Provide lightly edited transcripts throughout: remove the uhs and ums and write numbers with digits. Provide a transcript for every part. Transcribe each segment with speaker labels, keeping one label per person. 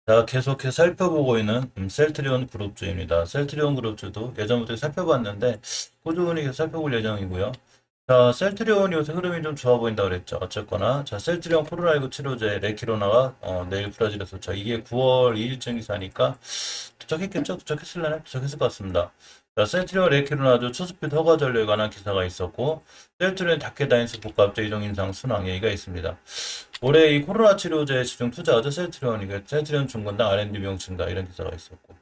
Speaker 1: 자, 계속해서 살펴보고 있는 셀트리온 그룹주입니다. 셀트리온 그룹주도 예전부터 살펴봤는데 꾸준히 계속 살펴볼 예정이고요. 자, 셀트리온이 요새 흐름이 좀 좋아 보인다 그랬죠. 어쨌거나 자, 셀트리온 코로나19 치료제 레키로나가 내일 브라질에서 이게 9월 2일쯤 기사니까 도착했겠죠? 도착했을려나? 도착했을 것 같습니다. 자, 셀트리온 레키로나주 초스피드 허가 전류에 관한 기사가 있었고 셀트리온 다케다인스 복합제 이종 인상 순항 얘기가 있습니다. 올해 이 코로나 치료제에 집중 투자하죠. 셀트리온이 셀트리온 중건당 R&D 비용 증가 이런 기사가 있었고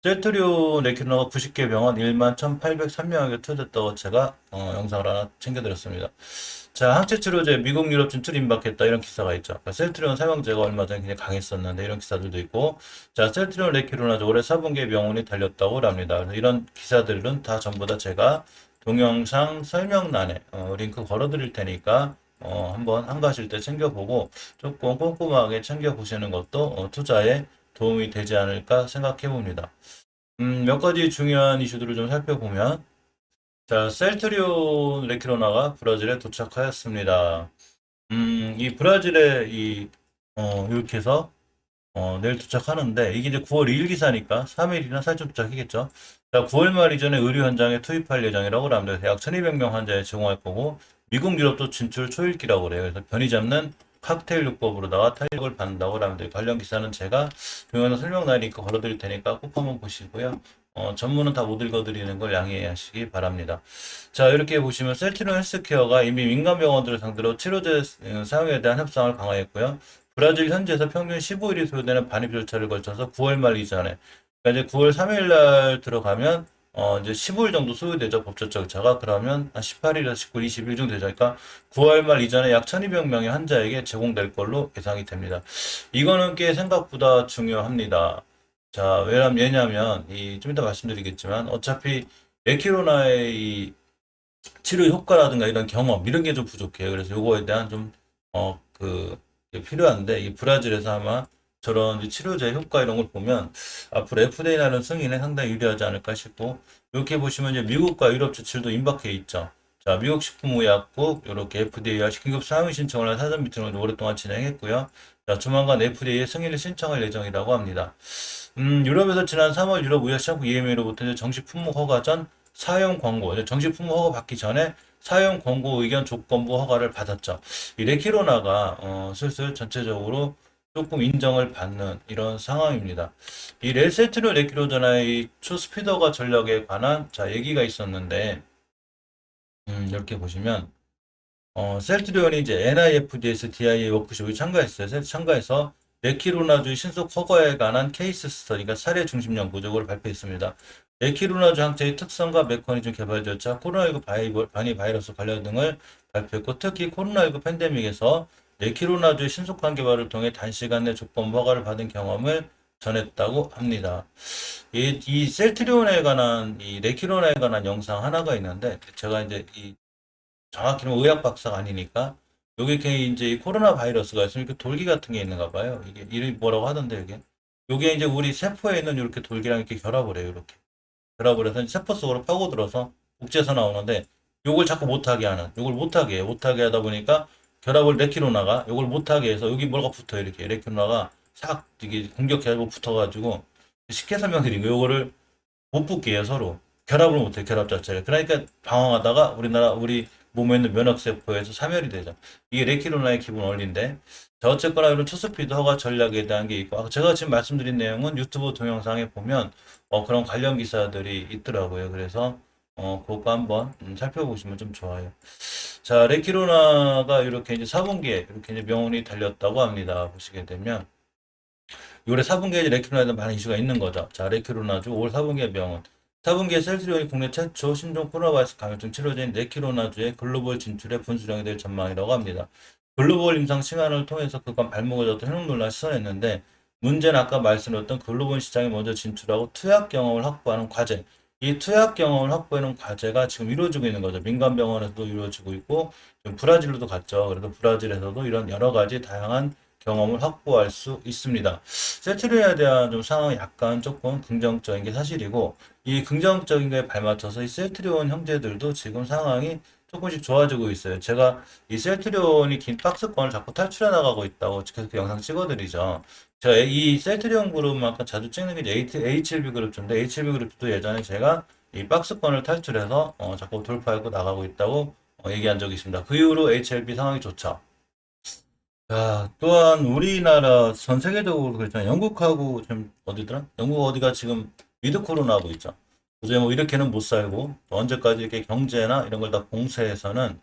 Speaker 1: 셀트리온 레키노가 90개 병원 1만 1,803명에게 투여됐다고 제가 영상을 하나 챙겨드렸습니다. 자, 항체 치료제 미국 유럽 진출 임박했다 이런 기사가 있죠. 그러니까 셀트리온 사망제가 얼마 전에 굉장히 강했었는데 이런 기사들도 있고 자, 셀트리온 레키노나 올해 4분기에 병원이 달렸다고 합니다. 그래서 이런 기사들은 다 전부 다 제가 동영상 설명란에 링크 걸어드릴 테니까 한번 한가하실 때 챙겨보고 조금 꼼꼼하게 챙겨보시는 것도 투자에 도움이 되지 않을까 생각해 봅니다. 몇 가지 중요한 이슈들을 좀 살펴보면, 자, 셀트리온 레키로나가 브라질에 도착하였습니다. 이 브라질에 이렇게 해서, 내일 도착하는데, 이게 이제 9월 2일 기사니까 3일이나 사흘 도착이겠죠. 자, 9월 말 이전에 의료 현장에 투입할 예정이라고 합니다. 약 1200명 환자에 제공할 거고, 미국 유럽도 진출 초일기라고 그래요. 그래서 변이 잡는 칵테일 요법으로다가 탄력을 받는다고 합니다. 관련 기사는 제가 동영상 설명 링크 걸어드릴 테니까 꼭 한번 보시고요. 전문은 다 못 읽어드리는 걸 양해하시기 바랍니다. 자, 이렇게 보시면 셀트리온 헬스케어가 이미 민간 병원들을 상대로 치료제 사용에 대한 협상을 강화했고요. 브라질 현지에서 평균 15일이 소요되는 반입 절차를 거쳐서 9월 말 이전에, 그러니까 이제 9월 3일 날 들어가면 이제 15일 정도 소요되죠. 법적 절차가. 그러면 한 18일에서 19일, 20일 정도 되죠. 그러니까 9월 말 이전에 약 1200명의 환자에게 제공될 걸로 예상이 됩니다. 이거는 꽤 생각보다 중요합니다. 자, 왜냐면, 좀 이따 말씀드리겠지만, 어차피 레키로나의 이 치료 효과라든가 이런 경험, 이런 게 좀 부족해요. 그래서 요거에 대한 좀, 게 필요한데, 이 브라질에서 아마 저런 이제 치료제 효과 이런 걸 보면, 앞으로 FDA라는 승인에 상당히 유리하지 않을까 싶고, 이렇게 보시면 이제 미국과 유럽 주출도 임박해 있죠. 자, 미국 식품의약국, 이렇게 FDA와 긴급 사용 신청을 한 사전 미팅을 오랫동안 진행했고요. 자, 조만간 FDA 승인을 신청할 예정이라고 합니다. 유럽에서 지난 3월 유럽 의약시장국 EMA로부터 정식 품목 허가 전 사용 권고, 정식 품목 허가 받기 전에 사용 권고 의견 조건부 허가를 받았죠. 이 레키로나가 슬슬 전체적으로 조금 인정을 받는 이런 상황입니다. 이 레세트로 레키로전의 초스피더가 전력에 관한 자 얘기가 있었는데 이렇게 보시면 셀트리온이 이제 NIFDS DIA 워크숍에 참가했어요. 참가해서 레키로나주 신속 허가에 관한 케이스 스터디가 사례 중심 연구적으로 발표했습니다. 레키로나주 항체의 특성과 메커니즘 개발 절차, 코로나19 변이 바이러스 관련 등을 발표했고, 특히 코로나19 팬데믹에서 레키로나주의 신속한 개발을 통해 단시간 내 조건 허가를 받은 경험을 전했다고 합니다. 이 셀트리온에 관한 이 레키로나에 관한 영상 하나가 있는데 제가 이제 정확히는 의학 박사가 아니니까 여기 이렇게 이제 이 코로나 바이러스가 있으면 이렇게 돌기 같은 게 있는가 봐요. 이게 이름이 뭐라고 하던데 이게 요게 이제 우리 세포에 있는 이렇게 돌기랑 이렇게 결합을 해요. 이렇게 결합을 해서 세포 속으로 파고들어서 복제해서 나오는데 요걸 자꾸 못하게 하는 요걸 못하게 해요. 못하게 하다 보니까 결합을 레키로나가 요걸 못하게 해서 여기 뭐가 붙어요. 이렇게 레키로나가 싹 이게 공격해가지고 붙어가지고 쉽게 설명드린 거 요거를 못 붙게 해요, 서로. 결합을 못해, 결합 자체를. 그러니까 방황하다가 우리 몸에 있는 면역세포에서 사멸이 되죠. 이게 레키로나의 기본 원리인데. 자, 어쨌거나 이런 초스피드 허가 전략에 대한 게 있고, 제가 지금 말씀드린 내용은 유튜브 동영상에 보면, 그런 관련 기사들이 있더라고요. 그래서, 그거 한번 살펴보시면 좀 좋아요. 자, 레키로나가 이렇게 이제 4분기에 이렇게 이제 명운이 달렸다고 합니다. 보시게 되면. 올해 4분기에 이제 레키로나에 대한 많은 이슈가 있는 거죠. 자, 레키로나주 5월 4분기의 병원. 4분기에 셀트리온이 국내 최초 신종 코로나 바이러스 감염증 치료제인 레키로나주의 글로벌 진출에 분수령이 될 전망이라고 합니다. 글로벌 임상 시간을 통해서 그간 발목을 잡던 현혹 논란을 시선했는데 문제는 아까 말씀드렸던 글로벌 시장에 먼저 진출하고 투약 경험을 확보하는 과제. 이 투약 경험을 확보하는 과제가 지금 이루어지고 있는 거죠. 민간 병원에서도 이루어지고 있고 지금 브라질로도 갔죠. 그래서 브라질에서도 이런 여러 가지 다양한 경험을 확보할 수 있습니다. 세트리온에 대한 좀 상황이 약간 조금 긍정적인 게 사실이고 이 긍정적인 거에 발맞춰서 이 셀트리온 형제들도 지금 상황이 조금씩 좋아지고 있어요. 제가 이 셀트리온이 긴 박스권을 자꾸 탈출해 나가고 있다고 계속 영상 찍어드리죠. 제가 이 셀트리온 그룹만큼 자주 찍는 게 이제 HLB 그룹인데 HLB 그룹도 예전에 제가 이 박스권을 탈출해서 자꾸 돌파하고 나가고 있다고 얘기한 적이 있습니다. 그 이후로 HLB 상황이 좋죠. 자, 또한 우리나라 전 세계적으로 그렇잖아요. 영국하고 지금 어디더라? 영국 어디가 지금 위드 코로나 하고 있죠. 도저히 뭐 이렇게는 못 살고 또 언제까지 이렇게 경제나 이런 걸 다 봉쇄해서는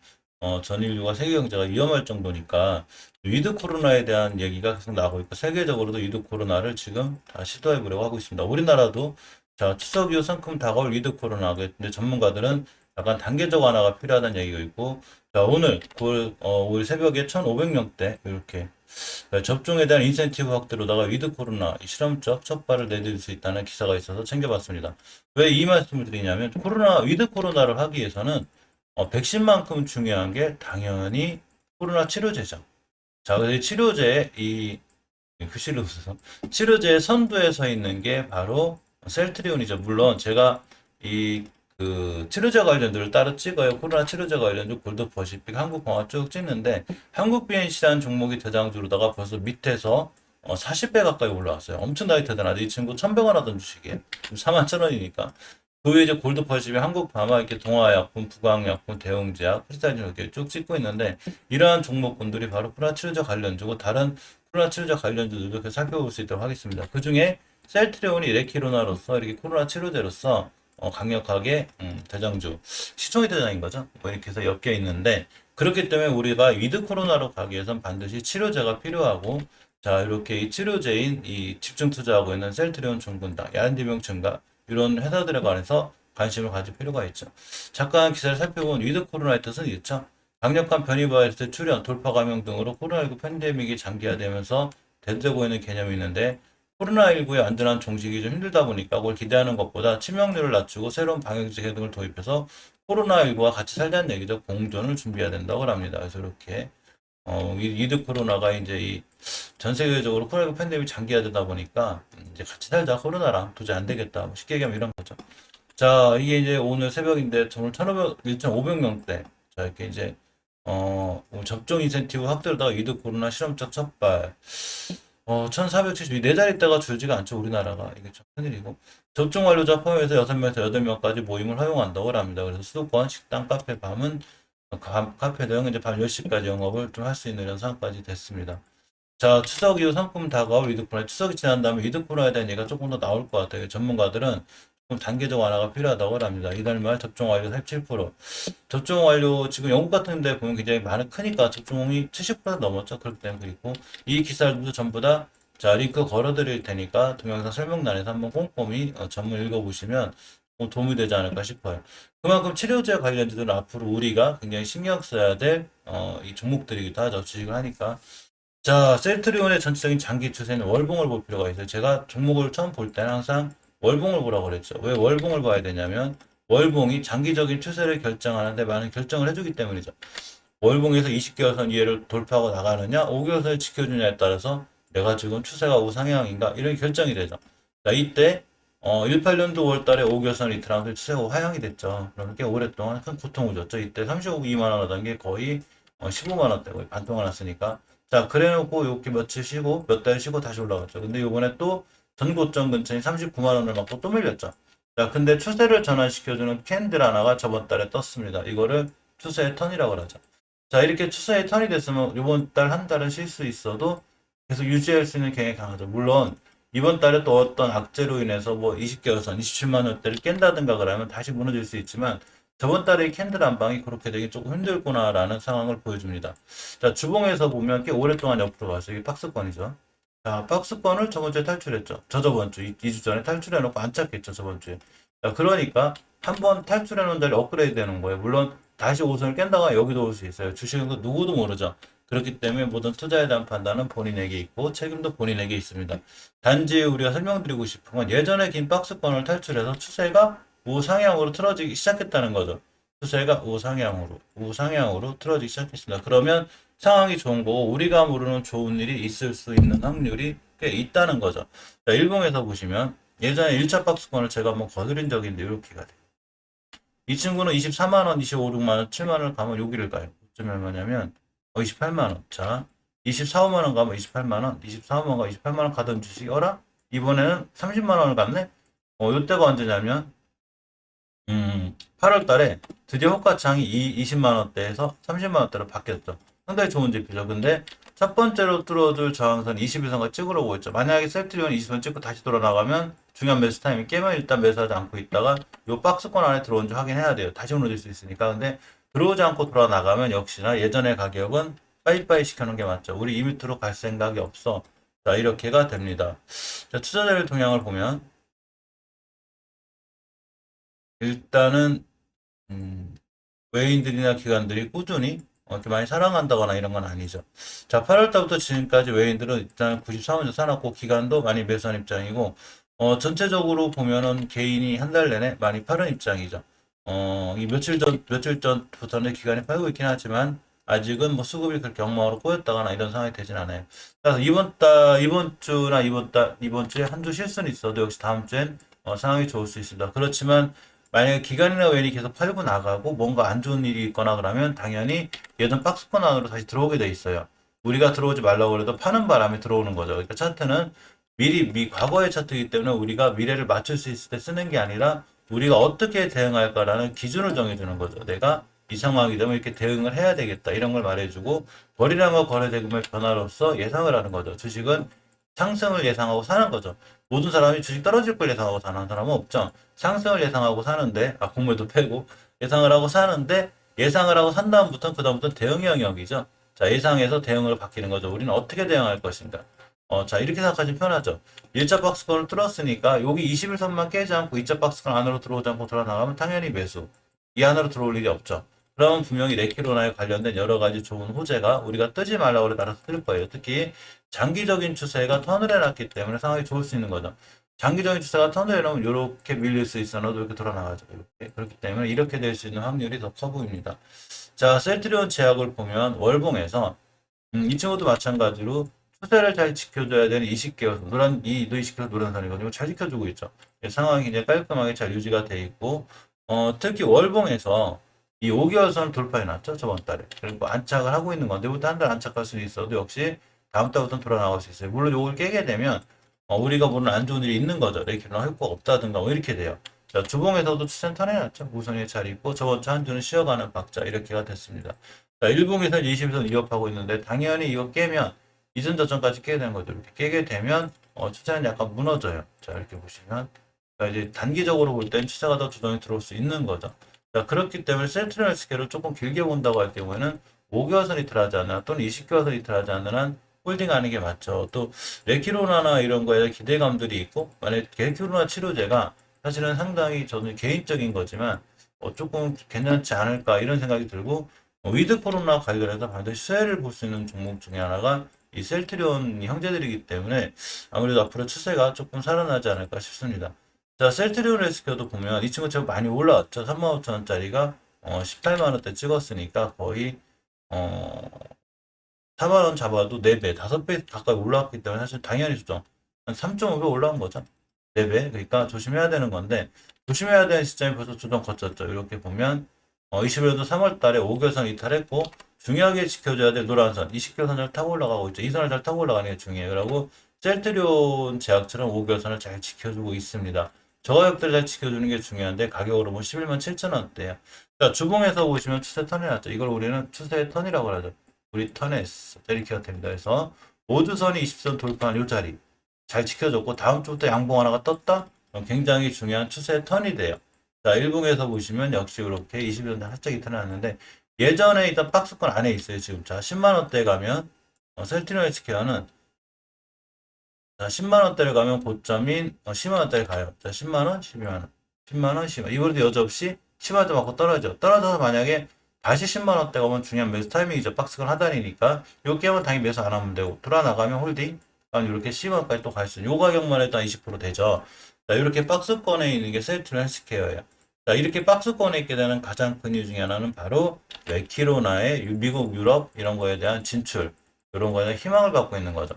Speaker 1: 전 인류가 세계 경제가 위험할 정도니까 위드 코로나에 대한 얘기가 계속 나오고 있고 세계적으로도 위드 코로나를 지금 다 시도해 보려고 하고 있습니다. 우리나라도 자, 추석 이후 상큼 다가올 위드 코로나. 근데 전문가들은 약간 단계적 완화가 필요하다는 얘기가 있고 자, 오늘 새벽에 1,500명대 이렇게 접종에 대한 인센티브 확대로다가 위드 코로나 실험적 첫 발을 내딜 수 있다는 기사가 있어서 챙겨봤습니다. 왜 이 말씀을 드리냐면 위드 코로나를 하기 위해서는 백신만큼 중요한 게 당연히 코로나 치료제죠. 자, 그래서 이 치료제 이 글씨를 써서 치료제의 선두에 서 있는 게 바로 셀트리온이죠. 물론 제가 이 그 치료제 관련들을 따로 찍어요. 코로나 치료제 관련주 골드 퍼시픽 한국공화 쭉 찍는데 한국 비엔시라는 종목이 대장주로다가 벌써 밑에서 40배 가까이 올라왔어요. 엄청나게 대단하죠. 이 친구 1,100원 하던 주식이에요. 41,000원이니까. 그 외에 이제 골드 퍼시픽 한국 바마 이렇게 동아약품, 부강약품, 대웅제약, 크리스탈진 이렇게 쭉 찍고 있는데 이러한 종목군들이 바로 코로나 치료제 관련주고 다른 코로나 치료제 관련주들도 이렇게 살펴볼 수 있도록 하겠습니다. 그 중에 셀트리온이 레키로나로서 이렇게 코로나 치료제로서 강력하게 대장주 시총이 대장인 거죠. 뭐 이렇게 해서 엮여 있는데 그렇기 때문에 우리가 위드 코로나로 가기 위해선 반드시 치료제가 필요하고 자 이렇게 이 치료제인 이 집중 투자하고 있는 셀트리온 종군당, 야한지명증가 이런 회사들에 관해서 관심을 가질 필요가 있죠. 잠깐 기사를 살펴본 위드 코로나의 뜻은 있죠. 강력한 변이 바이러스 출현, 돌파 감염 등으로 코로나19 팬데믹이 장기화되면서 대두되고 있는 개념이 있는데 코로나19의 안전한 종식이 좀 힘들다 보니까 그걸 기대하는 것보다 치명률을 낮추고 새로운 방역지혜 등을 도입해서 코로나19와 같이 살자는 얘기죠. 공존을 준비해야 된다고 합니다. 그래서 이렇게 위드 코로나가 이제 이 전 세계적으로 코로나19 팬데믹이 장기화되다 보니까 이제 같이 살자 코로나랑 도저히 안 되겠다. 뭐 쉽게 얘기하면 이런 거죠. 자, 이게 이제 오늘 새벽인데 정말 1,500명대. 자, 이렇게 이제 접종 인센티브 확대로다가 위드 코로나 실험적 첫발. 1472, 네 자릿대가 줄지가 않죠, 우리나라가. 이게 참 큰일이고. 접종 완료자 포함해서 6명에서 8명까지 모임을 허용한다고 합니다. 그래서 수도권, 식당, 카페, 카페 등 이제 밤 10시까지 영업을 좀 할 수 있는 이런 상황까지 됐습니다. 자, 추석 이후 상품 다가올 위드 코로나. 추석이 지난 다음에 위드 코로나에 대한 얘기가 조금 더 나올 것 같아요. 전문가들은 조금 단계적 완화가 필요하다고 합니다. 이달 말 접종 완료 37%. 접종 완료 지금 영국 같은 데 보면 굉장히 크니까 접종이 70% 넘었죠. 그렇기 때문에 그리고 이 기사들도 전부 다 자, 링크 걸어 드릴 테니까 동영상 설명란에서 한번 꼼꼼히 전문 읽어보시면 도움이 되지 않을까 싶어요. 그만큼 치료제 관련주들은 앞으로 우리가 굉장히 신경 써야 될 이 종목들이기도 하죠. 주식을 하니까. 자, 셀트리온의 전체적인 장기 추세는 월봉을 볼 필요가 있어요. 제가 종목을 처음 볼 때는 항상 월봉을 보라고 그랬죠. 왜 월봉을 봐야 되냐면 월봉이 장기적인 추세를 결정하는데 많은 결정을 해주기 때문이죠. 월봉에서 20개월선 이해를 돌파하고 나가느냐, 5개월선을 지켜주냐에 따라서 내가 지금 추세가 우상향인가 이런 결정이 되죠. 자, 이때 18년도 5월달에 5개월선 이틀하면서 추세가 하향이 됐죠. 그럼 꽤 오랫동안 큰 고통을 줬죠. 이때 32만 원 하던 게 거의 15만 원대 거의 반 동안 왔으니까. 자, 그래놓고 이렇게 며칠 쉬고 몇 달 쉬고 다시 올라갔죠. 근데 이번에 또 전고점 근처에 39만 원을 맞고 또 밀렸죠. 자, 근데 추세를 전환시켜주는 캔들 하나가 저번 달에 떴습니다. 이거를 추세의 턴이라고 하죠. 자, 이렇게 추세의 턴이 됐으면 이번 달 한 달은 쉴 수 있어도 계속 유지할 수 있는 경향이 강하죠. 물론 이번 달에 또 어떤 악재로 인해서 뭐 20개월선 27만 원대를 깬다든가 그러면 다시 무너질 수 있지만 저번 달에 캔들 한 방이 그렇게 되기 조금 힘들구나라는 상황을 보여줍니다. 자, 주봉에서 보면 꽤 오랫동안 옆으로 갔어요. 이게 박스권이죠. 자, 박스권을 저번 주에 탈출했죠. 저번 주, 2주 전에 탈출해놓고 안 찾겠죠, 저번 주에. 자, 그러니까 한번 탈출해놓은 자리 업그레이드 되는 거예요. 물론 다시 5선을 깬다가 여기도 올 수 있어요. 주식은 그 누구도 모르죠. 그렇기 때문에 모든 투자에 대한 판단은 본인에게 있고 책임도 본인에게 있습니다. 단지 우리가 설명드리고 싶은 건 예전에 긴 박스권을 탈출해서 추세가 우상향으로 틀어지기 시작했다는 거죠. 추세가 우상향으로 틀어지기 시작했습니다. 그러면 상황이 좋은 거고 우리가 모르는 좋은 일이 있을 수 있는 확률이 꽤 있다는 거죠. 자, 일봉에서 보시면 예전에 1차 박스권을 제가 한번 거드린 적이 있는데 이렇게가 돼요. 이 친구는 24만 원, 25, 6만 원, 7만 원을 가면 여기를 가요. 어쩌 얼마냐면 28만 원. 자, 24, 5만 원 가면 28만 원, 24, 5만 원 가면 28만 원 가던 주식이 이번에는 30만 원을 갔네. 요때가 언제냐면 8월 달에 드디어 호가창이 20만 원대에서 30만 원대로 바뀌었죠. 상당히 좋은 지표죠. 근데 첫 번째로 뚫어줄 저항선 21선과 찍으려고 했죠. 만약에 셀트리온 20선 찍고 다시 돌아나가면 중요한 매수 타임이 깨면 일단 매수하지 않고 있다가 요 박스권 안에 들어온지 확인해야 돼요. 다시 무너질 수 있으니까. 근데 들어오지 않고 돌아나가면 역시나 예전의 가격은 빠이빠이 시켜놓은 게 맞죠. 우리 이 밑으로 갈 생각이 없어. 자, 이렇게가 됩니다. 자, 투자자별 동향을 보면 일단은 외인들이나 기관들이 꾸준히 이렇게 많이 사랑한다거나 이런 건 아니죠. 자, 8월 달부터 지금까지 외인들은 일단 93원에서 사놨고 기관도 많이 매수한 입장이고 전체적으로 보면은 개인이 한 달 내내 많이 파는 입장이죠. 이 며칠 전부터는 기관이 팔고 있긴 하지만 아직은 뭐 수급이 그렇게 엉망으로 꼬였다거나 이런 상황이 되진 않아요. 그래서 이번 주나 이번 주에 한 주 실수는 있어도 역시 다음 주엔 상황이 좋을 수 있습니다. 그렇지만 만약에 기관이나 웨인이 계속 팔고 나가고 뭔가 안 좋은 일이 있거나 그러면 당연히 예전 박스권 안으로 다시 들어오게 돼 있어요. 우리가 들어오지 말라고 그래도 파는 바람에 들어오는 거죠. 그러니까 차트는 과거의 차트이기 때문에 우리가 미래를 맞출 수 있을 때 쓰는 게 아니라 우리가 어떻게 대응할까라는 기준을 정해주는 거죠. 내가 이 상황이 되면 이렇게 대응을 해야 되겠다. 이런 걸 말해주고 거래량과 거래대금의 변화로서 예상을 하는 거죠. 주식은 상승을 예상하고 사는 거죠. 모든 사람이 주식 떨어질 걸 예상하고 사는 사람은 없죠. 상승을 예상하고 사는데, 공매도 패고, 예상을 하고 사는데, 예상을 하고 산 다음부터는 그다음부터는 대응 영역이죠. 자, 예상에서 대응을 바뀌는 거죠. 우리는 어떻게 대응할 것인가. 자, 이렇게 생각하시면 편하죠. 1차 박스권을 뚫었으니까, 여기 21선만 깨지 않고 2차 박스권 안으로 들어오지 않고 돌아나가면 당연히 매수. 이 안으로 들어올 일이 없죠. 그러면 분명히 레키로나에 관련된 여러 가지 좋은 호재가 우리가 뜨지 말라고 그래 따라서 뜰 거예요. 특히 장기적인 추세가 턴을 해놨기 때문에 상황이 좋을 수 있는 거죠. 장기적인 추세가 턴을 해놓으면 이렇게 밀릴 수 있어도 이렇게 돌아나가죠. 이렇게. 그렇기 때문에 이렇게 될 수 있는 확률이 더 커 보입니다. 자, 셀트리온 제약을 보면 월봉에서 이 친구도 마찬가지로 추세를 잘 지켜줘야 되는 20개월 이도 20개월 노란선이거든요. 잘 지켜주고 있죠. 상황이 이제 깔끔하게 잘 유지가 돼 있고 특히 월봉에서 이 5개월 선을 돌파해 놨죠. 저번 달에. 그리고 안착을 하고 있는 건데 부터 한 달 안착할 수 있어도 역시 다음 달부터는 돌아 나올 수 있어요. 물론 이걸 깨게 되면 우리가 보는 안 좋은 일이 있는 거죠. 레이키로나 효과가 없다든가 뭐 이렇게 돼요. 자, 주봉에서도 추세는 턴해놨죠. 우선이 잘 있고 저번 주 한 주는 쉬어가는 박자 이렇게가 됐습니다. 자, 일봉에서 20선 위협하고 있는데 당연히 이거 깨면 이전 저점까지 깨게 되는 거죠. 이렇게 깨게 되면 추세는 약간 무너져요. 자, 이렇게 보시면 자, 이제 단기적으로 볼 때는 추세가 더 주동이 들어올 수 있는 거죠. 자, 그렇기 때문에 센트럴 스케일을 조금 길게 본다고 할 경우에는 5개월선 이틀하지 않는 또는 20개월선 이틀하지 않는 한 홀딩하는 게 맞죠. 또 레키로나나 이런 거에 기대감들이 있고 만약 레키로나 치료제가 사실은 상당히 저는 개인적인 거지만 조금 괜찮지 않을까 이런 생각이 들고 위드 코로나 관련해서 반드시 수혜를 볼 수 있는 종목 중에 하나가 이 셀트리온 형제들이기 때문에 아무래도 앞으로 추세가 조금 살아나지 않을까 싶습니다. 자, 셀트리온 헬스케어도 보면 이 친구 제법 많이 올라왔죠. 35,000원짜리가 18만 원대 찍었으니까 거의 4만 원 잡아도 4배, 5배 가까이 올라왔기 때문에 사실 당연히 수정. 한 3.5배 올라온 거죠. 4배. 그러니까 조심해야 되는 건데 조심해야 되는 시점이 벌써 조정 거쳤죠. 이렇게 보면 21년도 3월 달에 5개월선 이탈했고 중요하게 지켜줘야 될 노란선 20개월선을 잘 타고 올라가고 있죠. 이 선을 잘 타고 올라가는 게 중요해요. 그리고 셀트리온 제약처럼 5개월선을 잘 지켜주고 있습니다. 저가격대를 잘 지켜주는 게 중요한데 가격으로 보면 11만 7천 원대예요. 자, 주봉에서 보시면 추세 턴해놨죠. 이걸 우리는 추세 턴이라고 하죠. 우리 턴했어. 이렇게 됩니다. 그래서 모두선이 20선 돌파한 이 자리 잘 지켜줬고 다음 주부터 양봉 하나가 떴다? 그럼 굉장히 중요한 추세 턴이 돼요. 자, 일봉에서 보시면 역시 이렇게 20선 살짝 이탈해놨는데 예전에 있던 박스권 안에 있어요. 지금 자 10만 원대 가면 셀트리온 헬스케어는 자 10만 원대를 가면 고점인 10만 원대를 가요. 자 10만 원, 12만 원, 10만 원, 10만 원. 이번에도 여지없이 10만 원대 맞고 떨어져. 떨어져서 만약에 다시 10만 원대가 오면 중요한 매수 타이밍이죠. 박스권 하단이니까 요 게임은 당연히 매수 안 하면 되고 돌아 나가면 홀딩. 이렇게 10만 원까지 또 갈 수 있는 요 가격만 해도 한 20% 되죠. 자 이렇게 박스권에 있는 게 셀트리온 헬스케어예요. 자, 이렇게 박스권에 있게 되는 가장 큰 이유 중에 하나는 바로 레키로나의 미국, 유럽 이런 거에 대한 진출, 이런 거에 대한 희망을 갖고 있는 거죠.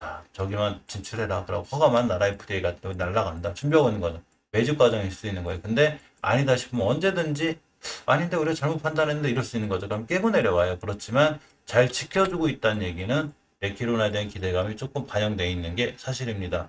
Speaker 1: 아, 저기만 진출해라. 그러고 허가만 나라 FDA가 또 날라간다. 준비하고 있는 거죠. 매집 과정일 수 있는 거예요. 근데 아니다 싶으면 언제든지 아닌데 우리가 잘못 판단했는데 이럴 수 있는 거죠. 그럼 깨고 내려와요. 그렇지만 잘 지켜주고 있다는 얘기는 레키론에 대한 기대감이 조금 반영되어 있는 게 사실입니다.